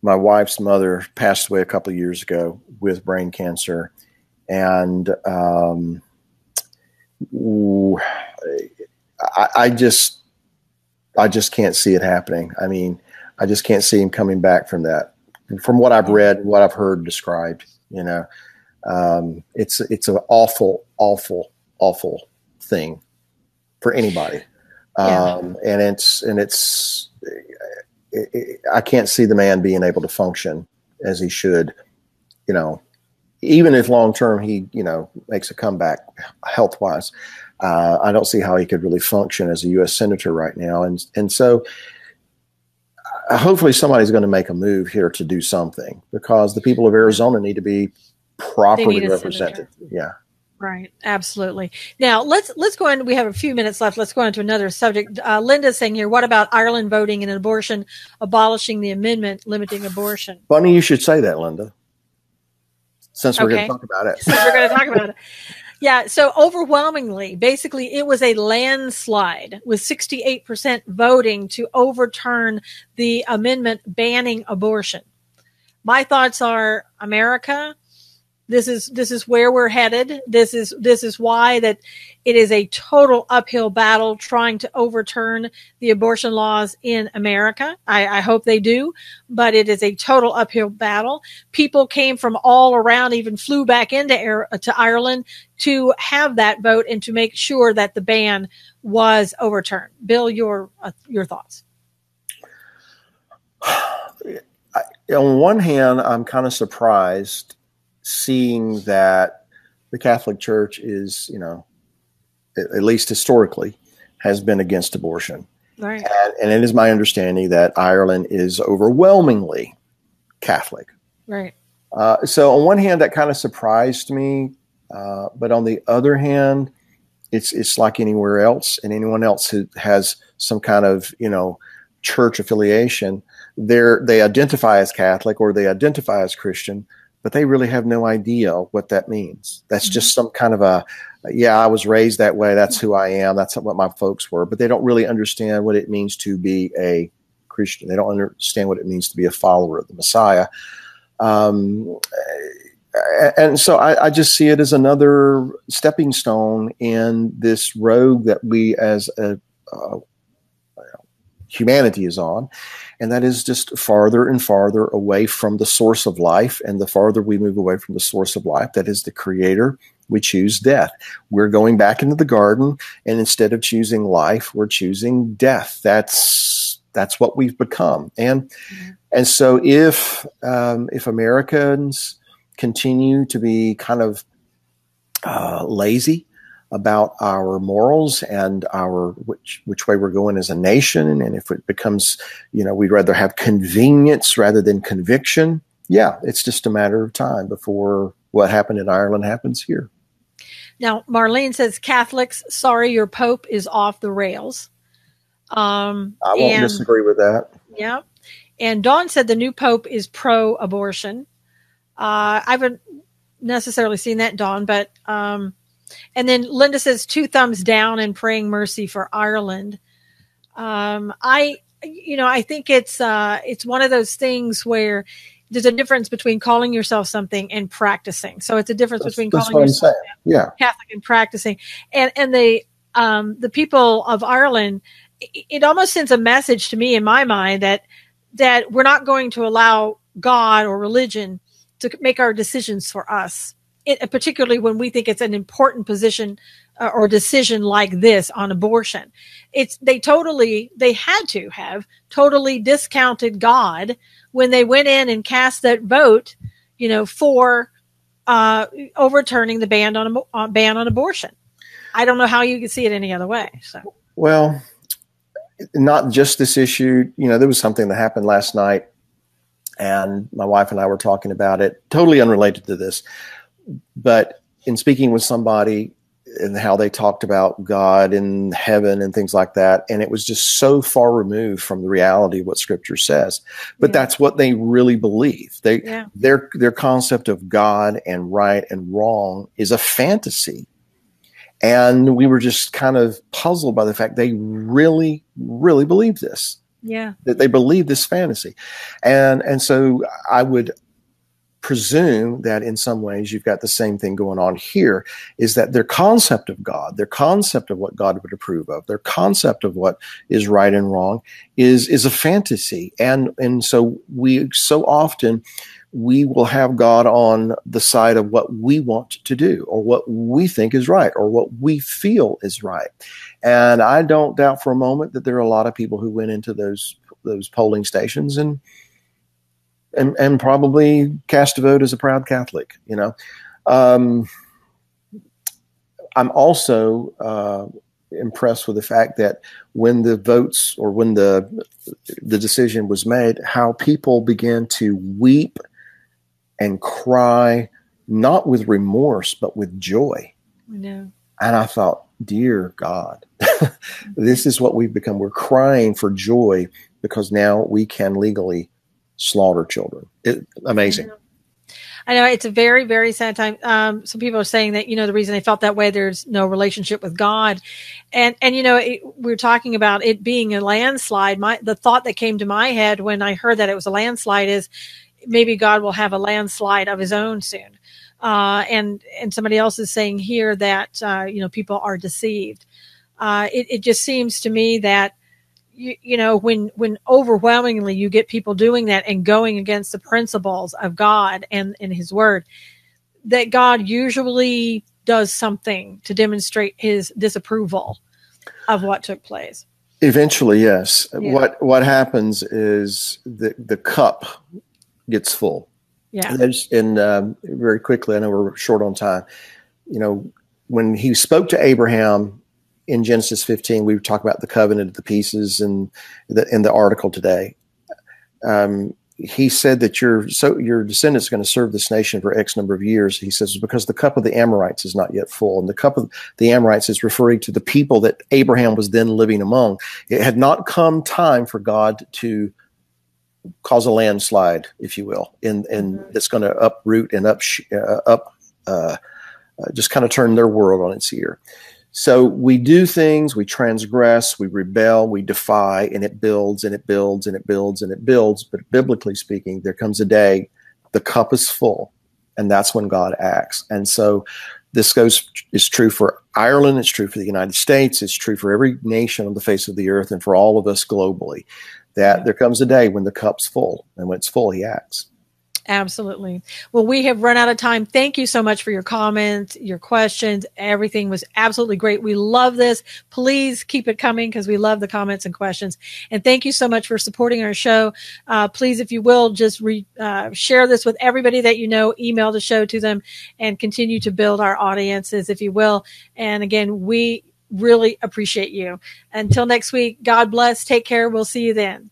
my wife's mother passed away a couple of years ago with brain cancer. And I just can't see it happening. I mean, I just can't see him coming back from that. From what I've read, what I've heard described, it's an awful, awful, awful thing for anybody. Yeah. I can't see the man being able to function as he should, even if long-term he, makes a comeback health-wise. I don't see how he could really function as a U.S. Senator right now. And so hopefully somebody's going to make a move here to do something, because the people of Arizona need to be properly represented. Senator. Yeah. Right. Absolutely. Now let's go on. We have a few minutes left. Let's go on to another subject. Linda's saying here, what about Ireland voting in abortion, abolishing the amendment limiting abortion? Funny you should say that, Linda, since we're going to talk about it. Since we're going to talk about it. Yeah. So overwhelmingly, basically, it was a landslide with 68% voting to overturn the amendment banning abortion. My thoughts are, America, this is where we're headed. This is why that it is a total uphill battle trying to overturn the abortion laws in America. I hope they do, but it is a total uphill battle. People came from all around, even flew back to Ireland to have that vote and to make sure that the ban was overturned. Bill, your thoughts? On one hand, I'm kind of surprised seeing that the Catholic Church is, at least historically, has been against abortion. Right. And it is my understanding that Ireland is overwhelmingly Catholic. Right. So on one hand, that kind of surprised me. But on the other hand, it's like anywhere else, and anyone else who has some kind of, church affiliation, they identify as Catholic or they identify as Christian, but they really have no idea what that means. That's just some kind of I was raised that way. That's who I am. That's what my folks were. But they don't really understand what it means to be a Christian. They don't understand what it means to be a follower of the Messiah. And so I just see it as another stepping stone in this road that we as humanity is on, and that is just farther and farther away from the source of life. And the farther we move away from the source of life, that is the Creator, we choose death. We're going back into the garden, and instead of choosing life, we're choosing death. That's what we've become. And so if Americans continue to be kind of lazy about our morals and our which way we're going as a nation, and if it becomes, we'd rather have convenience rather than conviction, it's just a matter of time before what happened in Ireland happens here. Now, Marlene says, Catholics, sorry, your Pope is off the rails. I won't disagree with that. Yeah. And Dawn said the new Pope is pro-abortion. I haven't necessarily seen that, Dawn, but and then Linda says 2 thumbs down and praying mercy for Ireland. I think it's one of those things where there's a difference between calling yourself something and practicing. So it's a difference between calling yourself Catholic and practicing. And the people of Ireland, it almost sends a message to me in my mind that we're not going to allow God or religion to make our decisions for us, particularly when we think it's an important position or decision like this on abortion. They had to have totally discounted God when they went in and cast that vote, for overturning the ban on abortion. I don't know how you could see it any other way. So, well, not just this issue. There was something that happened last night, and my wife and I were talking about it, totally unrelated to this. But in speaking with somebody and how they talked about God and heaven and things like that, and it was just so far removed from the reality of what Scripture says. But that's what they really believe. Their concept of God and right and wrong is a fantasy. And we were just kind of puzzled by the fact they really, really believe this. Yeah. That they believe this fantasy. And so I would presume that in some ways you've got the same thing going on here, is that their concept of God, their concept of what God would approve of, their concept of what is right and wrong is a fantasy. And so so often we will have God on the side of what we want to do or what we think is right or what we feel is right. And I don't doubt for a moment that there are a lot of people who went into those polling stations and probably cast a vote as a proud Catholic. I'm also impressed with the fact that when the votes or when the decision was made, how people began to weep and cry, not with remorse, but with joy. No. And I thought, dear God, this is what we've become. We're crying for joy because now we can legally slaughter children. Amazing. I know it's a very, very sad time. Some people are saying that, the reason they felt that way, there's no relationship with God. And we're talking about it being a landslide. The thought that came to my head when I heard that it was a landslide is maybe God will have a landslide of his own soon. And somebody else is saying here that, people are deceived. It just seems to me that, when overwhelmingly you get people doing that and going against the principles of God and his word, that God usually does something to demonstrate his disapproval of what took place. Eventually, yes. Yeah. What happens is the cup gets full. Yeah. And very quickly, I know we're short on time. When he spoke to Abraham in Genesis 15, we talk about the covenant of the pieces in the article today. He said that your descendants are going to serve this nation for X number of years. He says, because the cup of the Amorites is not yet full. And the cup of the Amorites is referring to the people that Abraham was then living among. It had not come time for God to cause a landslide, if you will, and that's going to uproot and just kind of turn their world on its ear. So we do things, we transgress, we rebel, we defy, and it builds and it builds and it builds and it builds. But biblically speaking, there comes a day, the cup is full, and that's when God acts. And so this is true for Ireland, it's true for the United States, it's true for every nation on the face of the earth, and for all of us globally, that there comes a day when the cup's full, and when it's full, he acts. Absolutely. Well, we have run out of time. Thank you so much for your comments, your questions. Everything was absolutely great. We love this. Please keep it coming because we love the comments and questions. And thank you so much for supporting our show. Please, if you will, just share this with everybody that you know, email the show to them, and continue to build our audiences, if you will. And again, we really appreciate you. Until next week, God bless. Take care. We'll see you then.